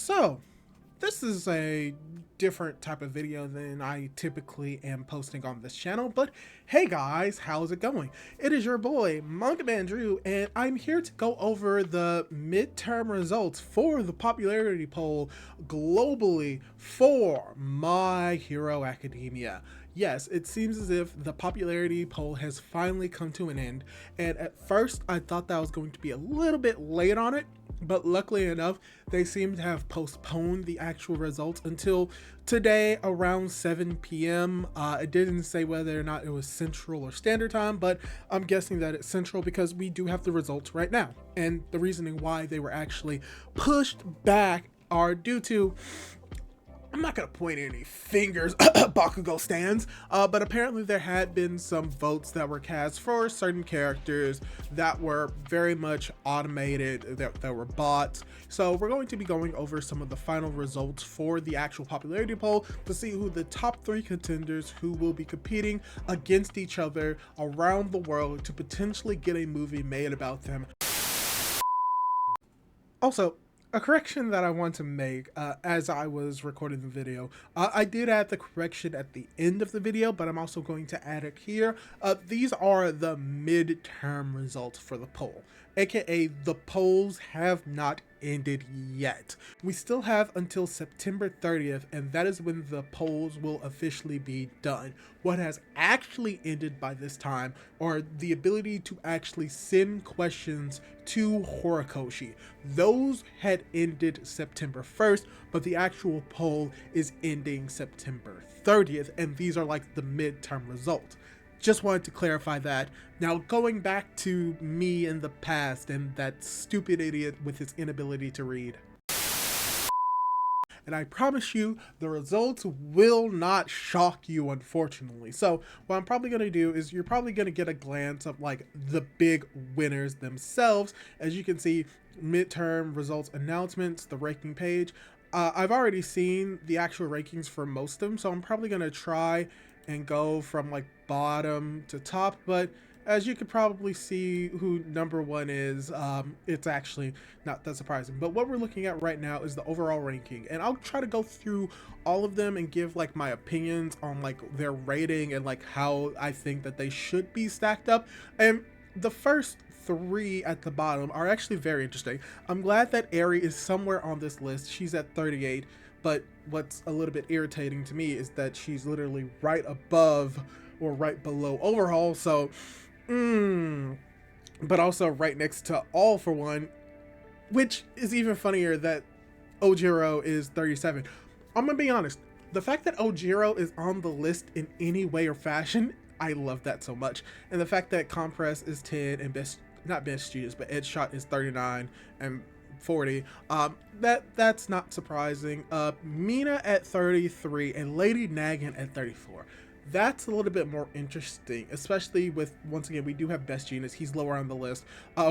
So, this is a different type of video than I typically am posting on this channel, but hey guys, how's it going? It is your boy, Manga Drew, and I'm here to go over the midterm results for the popularity poll globally for My Hero Academia. Yes, it seems as if the popularity poll has finally come to an end, and at first I thought that I was going to be a little bit late on it, but luckily enough, they seem to have postponed the actual results until today around 7 p.m. It didn't say whether or not it was Central or Standard Time, but I'm guessing that it's Central because we do have the results right now. And the reasoning why they were actually pushed back are due to, I'm not going to point any fingers, Bakugo stands, but apparently there had been some votes that were cast for certain characters that were very much automated, that were bots. So we're going to be going over some of the final results for the actual popularity poll to see who the top 3 contenders who will be competing against each other around the world to potentially get a movie made about them. Also, a correction that I want to make as I was recording the video. I did add the correction at the end of the video, but I'm also going to add it here. These are the midterm results for the poll, aka the polls have not ended yet. We still have until September 30th, and that is when the polls will officially be done. What has actually ended by this time are the ability to actually send questions to Horikoshi. Those had ended September 1st, but the actual poll is ending September 30th, and these are like the midterm results. Just wanted to clarify that. Now, going back to me in the past and that stupid idiot with his inability to read. And I promise you, the results will not shock you, unfortunately. So what I'm probably going to do is you're probably going to get a glance of like the big winners themselves. As you can see, midterm results announcements, the ranking page. I've already seen the actual rankings for most of them, so I'm probably going to try and go from like bottom to top, but as you could probably see who number 1 is, it's actually not that surprising. But what we're looking at right now is the overall ranking, and I'll try to go through all of them and give like my opinions on like their rating and like how I think that they should be stacked up. And the first 3 at the bottom are actually very interesting. I'm glad that Eri is somewhere on this list. She's at 38. But what's a little bit irritating to me is that she's literally right above or right below Overhaul. So, but also right next to All for One, which is even funnier that Ojiro is 37. I'm gonna be honest. The fact that Ojiro is on the list in any way or fashion, I love that so much. And the fact that Compress is 10 and not Best Students, but Edshot is 39 and 40, that's not surprising. Mina at 33 and Lady Nagan at 34. That's a little bit more interesting, especially with, once again, we do have Best Genius. He's lower on the list.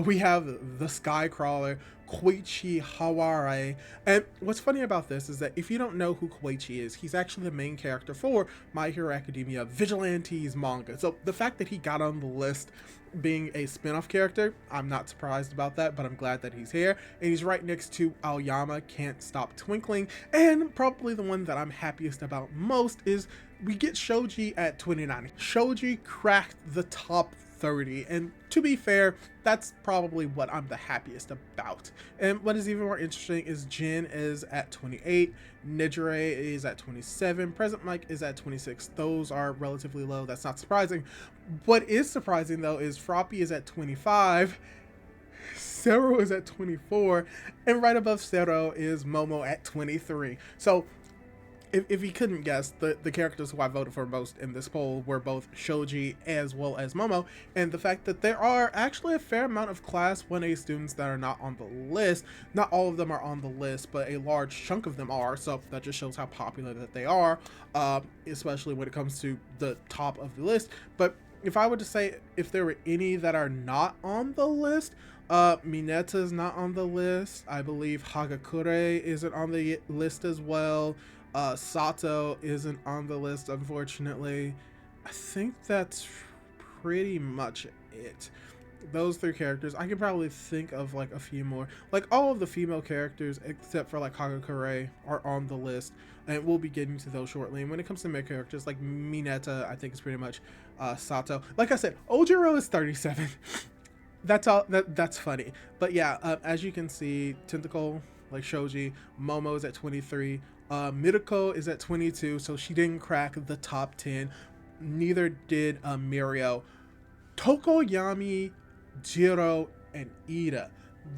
We have the Skycrawler, Koichi Haware. And what's funny about this is that if you don't know who Koichi is, he's actually the main character for My Hero Academia Vigilantes manga. So the fact that he got on the list being a spin-off character, I'm not surprised about that, but I'm glad that he's here. And he's right next to Aoyama, Can't Stop Twinkling. And probably the one that I'm happiest about most is we get Shoji at 29. Shoji cracked the top 30, and to be fair, that's probably what I'm the happiest about. And what is even more interesting is Jin is at 28, Nijire is at 27, Present Mike is at 26. Those are relatively low. That's not surprising. What is surprising though is Froppy is at 25, Sero is at 24, and right above Sero is Momo at 23. So if you couldn't guess, the characters who I voted for most in this poll were both Shoji as well as Momo, and the fact that there are actually a fair amount of Class 1A students that are not on the list. Not all of them are on the list, but a large chunk of them are, so that just shows how popular that they are, especially when it comes to the top of the list. But if I were to say if there were any that are not on the list, Mineta is not on the list. I believe Hagakure isn't on the list as well. Sato isn't on the list, unfortunately. I think that's pretty much it. those three characters. I can probably think of like a few more. Like all of the female characters except for like Hagakure are on the list, and we'll be getting to those shortly. And when it comes to male characters, like Mineta, I think is pretty much Sato. Like I said, Ojiro is 37. That's all. That's funny. But yeah, as you can see, Tentacle, like Shoji, Momo is at 23. Midako is at 22, so she didn't crack the top 10. Neither did Mirio. Tokoyami, Jiro, and Ida.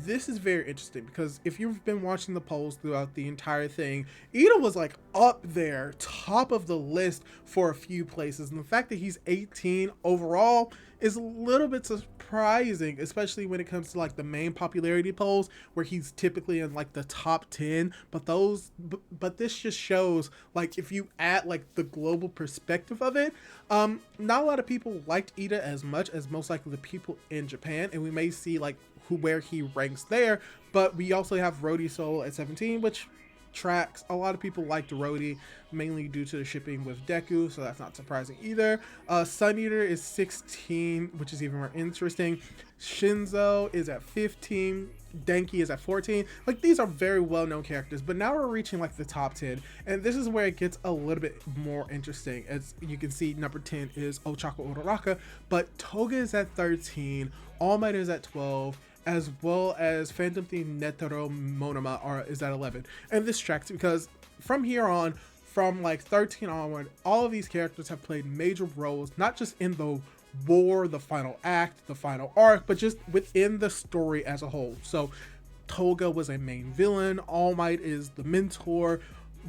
This is very interesting because if you've been watching the polls throughout the entire thing, Ida was like up there, top of the list for a few places. And the fact that he's 18 overall is a little bit surprising, especially when it comes to like the main popularity polls where he's typically in like the top 10. But this just shows like if you add like the global perspective of it, not a lot of people liked Ida as much as most likely the people in Japan, and we may see like where he ranks there. But we also have Rody Soul at 17, which tracks. A lot of people liked Rody mainly due to the shipping with Deku, so that's not surprising either. Sun Eater is 16, which is even more interesting. Shinzo is at 15. Denki is at 14. Like, these are very well-known characters, but now we're reaching like the top 10, and this is where it gets a little bit more interesting. As you can see, number 10 is Ochako Uraraka, but Toga is at 13, All Might is at 12, as well as Phantom Thief Netero Monoma is at 11. And this tracks because from here on, from like 13 onward, all of these characters have played major roles, not just in the war, the final act, the final arc, but just within the story as a whole. So Toga was a main villain, All Might is the mentor,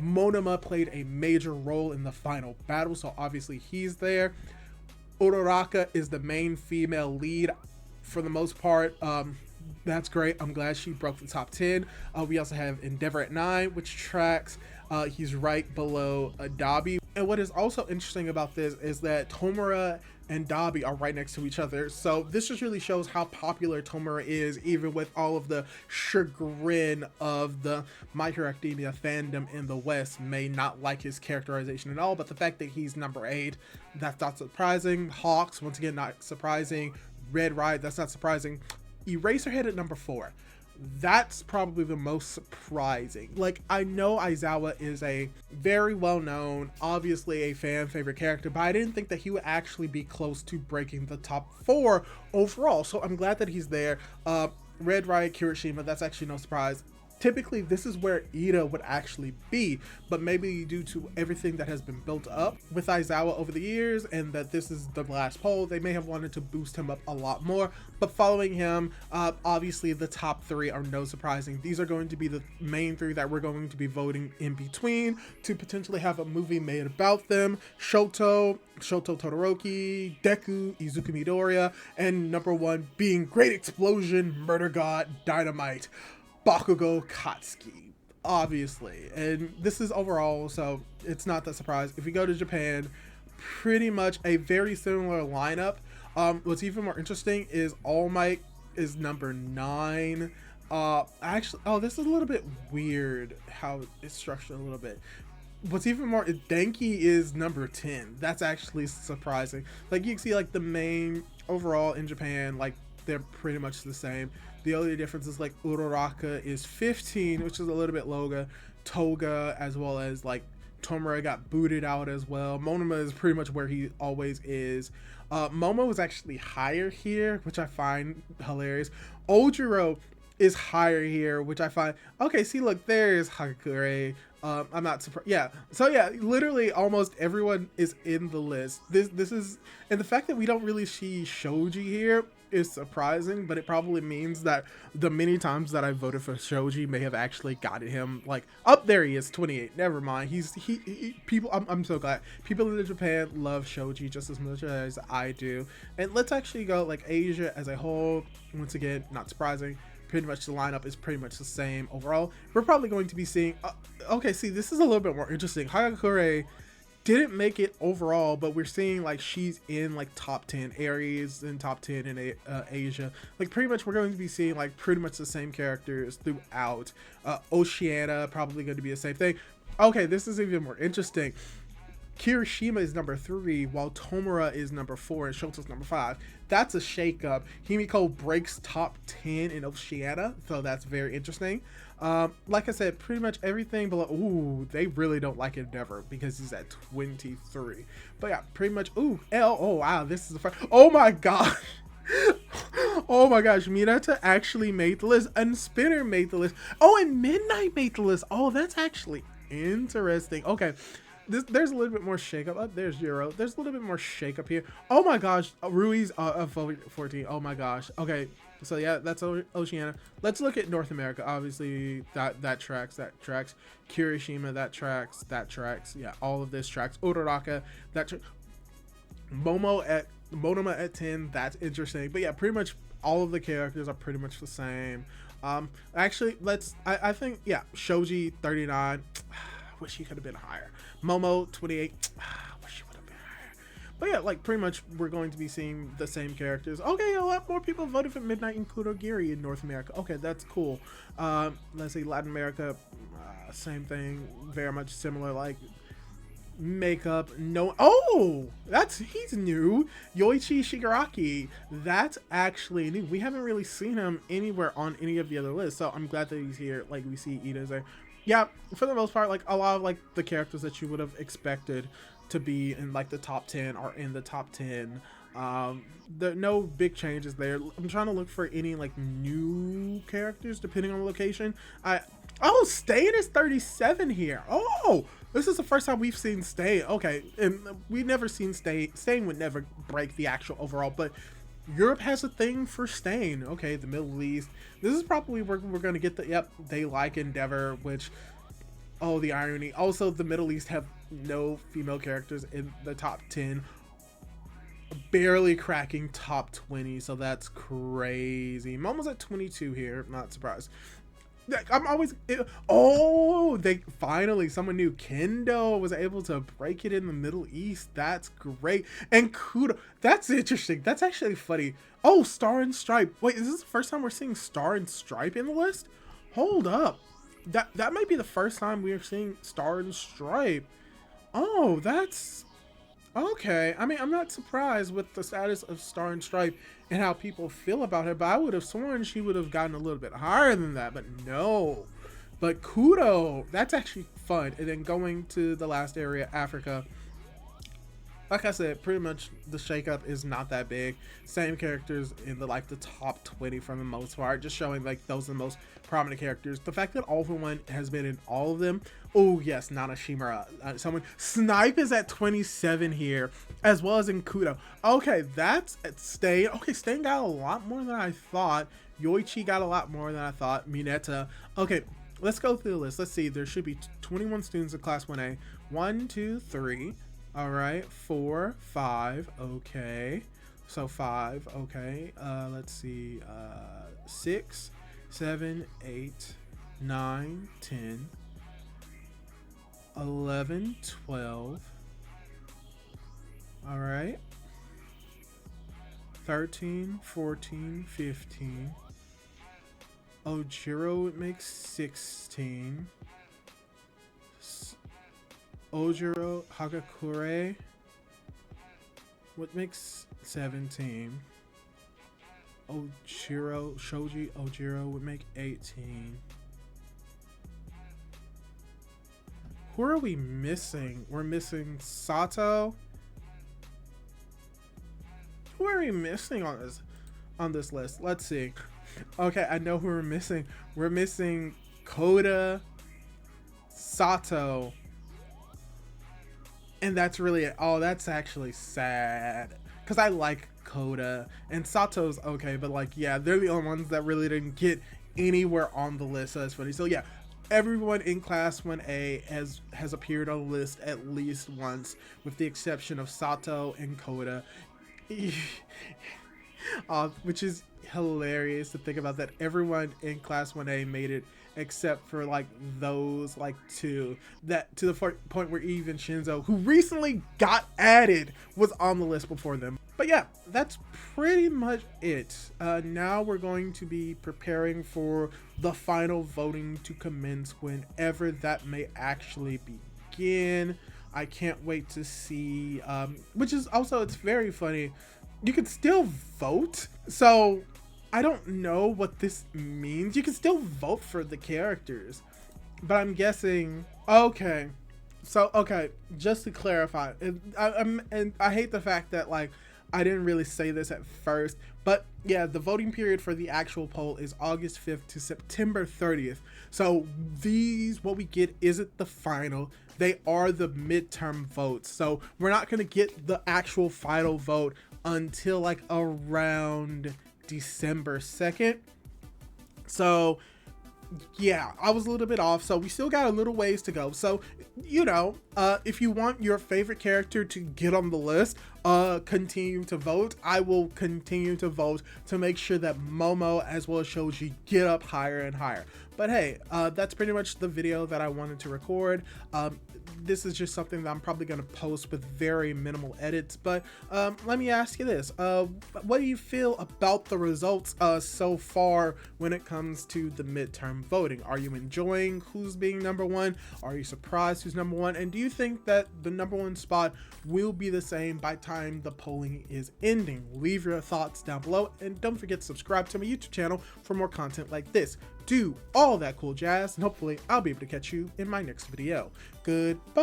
Monoma played a major role in the final battle, so obviously he's there. Uraraka is the main female lead for the most part. That's great. I'm glad she broke the top 10. We also have Endeavor at 9, which tracks. He's right below Dabi. And what is also interesting about this is that Tomura and Dabi are right next to each other. So this just really shows how popular Tomura is, even with all of the chagrin of the My Hero Academia fandom in the West may not like his characterization at all. But the fact that he's number 8, that's not surprising. Hawks, once again, not surprising. Red Ride, that's not surprising. Eraserhead at number 4. That's probably the most surprising. Like, I know Aizawa is a very well-known, obviously a fan favorite character, but I didn't think that he would actually be close to breaking the top 4 overall. So I'm glad that he's there. Red Riot, Kirishima, that's actually no surprise. Typically, this is where Ida would actually be, but maybe due to everything that has been built up with Aizawa over the years and that this is the last poll, they may have wanted to boost him up a lot more. But following him, obviously the top 3 are no surprising. These are going to be the main 3 that we're going to be voting in between to potentially have a movie made about them. Shoto Todoroki, Deku, Izuku Midoriya, and number 1 being Great Explosion, Murder God, Dynamite, Bakugo Katsuki, obviously. And this is overall, so it's not that surprise. If we go to Japan, pretty much a very similar lineup. What's even more interesting is All Might is number 9. Actually, this is a little bit weird how it's structured a little bit. What's even more, Denki is number 10. That's actually surprising. Like, you can see like the main overall in Japan, like they're pretty much the same. The only difference is like Uraraka is 15, which is a little bit lower. Toga, as well as like Tomura, got booted out as well. Monoma is pretty much where he always is. Momo is actually higher here, which I find hilarious. Ojiro is higher here, which I find okay. See, look, there's Hagakure. I'm not surprised. Yeah, so yeah, literally almost everyone is in the list. This is, and the fact that we don't really see Shoji here is surprising, but it probably means that the many times that I voted for Shoji may have actually gotten him like up there. He is 28. Never mind. He people. I'm so glad people in Japan love Shoji just as much as I do. And let's actually go like Asia as a whole. Once again, not surprising. Pretty much the lineup is pretty much the same overall. We're probably going to be seeing. Okay, see, this is a little bit more interesting. Hagakure didn't make it overall, but we're seeing like she's in like top 10 areas and top 10 in Asia. Like pretty much we're going to be seeing like pretty much the same characters throughout. Oceania probably going to be the same thing. Okay, this is even more interesting. Kirishima is number 3 while Tomura is number 4 and Shoto's number 5. that's a shakeup. Himiko breaks top 10 in Oceania, so that's very interesting. Like I said, pretty much everything below. Ooh, they really don't like Endeavor because he's at 23. But yeah, pretty much. Ooh, L. Oh wow, this is the first. Oh my god. Oh my gosh, Mineta actually made the list, and Spinner made the list. Oh, and Midnight made the list. Oh, that's actually interesting. Okay, there's a little bit more shakeup. Oh, there's Euro. There's a little bit more shakeup here. Oh my gosh, Rui's 14. Oh my gosh. Okay, so yeah, that's Oceania. Let's look at North America. Obviously, that tracks. That tracks. Kirishima, that tracks. That tracks. Yeah, all of this tracks. Uraraka, that Monoma at 10, that's interesting. But yeah, pretty much all of the characters are pretty much the same. Actually, I think, yeah, Shoji 39. Wish he could have been higher. Momo 28. Wish he would have been higher. But yeah, like pretty much we're going to be seeing the same characters. Okay, a lot more people voted for Midnight and Kurogiri in North America. Okay, that's cool. Let's see, Latin America, same thing, very much similar. Like makeup, no. Oh, he's new. Yoichi Shigaraki, that's actually new. We haven't really seen him anywhere on any of the other lists, so I'm glad that he's here. Like we see Ida's there. Yeah, for the most part, like a lot of like the characters that you would have expected to be in like the top 10 are in the top 10. There no big changes there. I'm trying to look for any like new characters depending on the location. Oh, Stain is 37 here. Oh, this is the first time we've seen Stain. Okay, and we've never seen Stain. Stain would never break the actual overall, but Europe has a thing for Stain. Okay, the Middle East. This is probably where we're going to get the, yep, they like Endeavor, which, oh, the irony. Also, the Middle East have no female characters in the top 10. Barely cracking top 20, so that's crazy. Momo's at 22 here, not surprised. I'm always, oh, they finally, someone new. Kendo was able to break it in the Middle East. That's great. And Kudo, that's interesting. That's actually funny. Oh, Star and Stripe. Wait, is this the first time we're seeing Star and Stripe in the list? Hold up. That might be the first time we are seeing Star and Stripe. Oh, that's okay. I mean, I'm not surprised with the status of Star and Stripe and how people feel about her, but I would have sworn she would have gotten a little bit higher than that, but no. But Kudo, that's actually fun. And then going to the last area, Africa. Like I said, pretty much the shakeup is not that big. Same characters in the like the top 20 for the most part, just showing like those are the most prominent characters. The fact that All For One has been in all of them. Oh yes, Nana Shimura. Someone Snipe is at 27 here, as well as in Kudo. Okay, that's at Stain. Okay, Stain got a lot more than I thought. Yoichi got a lot more than I thought. Mineta. Okay, let's go through the list. Let's see. There should be 21 students in Class 1A. 1, 2, 3. All right, 4, 5. Okay, so 5. Okay, let's see. 6, 7, 8, 9, 10, 11, 12. All right, 13, 14, 15. Ojiro would make 16. Ojiro Hagakure what makes 17. Shoji Ojiro would make 18. Who are we missing? We're missing Sato. Who are we missing on this list? Let's see. Okay, I know who we're missing. We're missing Koda, Sato, and that's really it. Oh, that's actually sad. Because I like Koda. And Sato's okay, but like, yeah, they're the only ones that really didn't get anywhere on the list. So that's funny. So yeah, everyone in Class 1A has appeared on the list at least once, with the exception of Sato and Koda. Which is hilarious to think about, that everyone in Class 1A made it except for like those like two, that to the point where even Shinzo, who recently got added, was on the list before them. But yeah, that's pretty much it. Now we're going to be preparing for the final voting to commence whenever that may actually begin. I can't wait to see, which is also, it's very funny. you can still vote. So I don't know what this means. You can still vote for the characters, but I'm guessing, okay. So, okay, just to clarify, and I hate the fact that, like, I didn't really say this at first, but yeah, the voting period for the actual poll is August 5th to September 30th. So what we get isn't the final. They are the midterm votes. So we're not going to get the actual final vote until like around December 2nd. So yeah, I was a little bit off, so we still got a little ways to go. So, you know, if you want your favorite character to get on the list, continue to vote. I will continue to vote to make sure that Momo as well as Shoji get up higher and higher. But hey, that's pretty much the video that I wanted to record. This is just something that I'm probably going to post with very minimal edits, but let me ask you this. What do you feel about the results so far when it comes to the midterm voting? Are you enjoying who's being number one? Are you surprised who's number one? And do you think that the number one spot will be the same by time the polling is ending? Leave your thoughts down below, and don't forget to subscribe to my YouTube channel for more content like this. Do all that cool jazz, and hopefully I'll be able to catch you in my next video. Goodbye!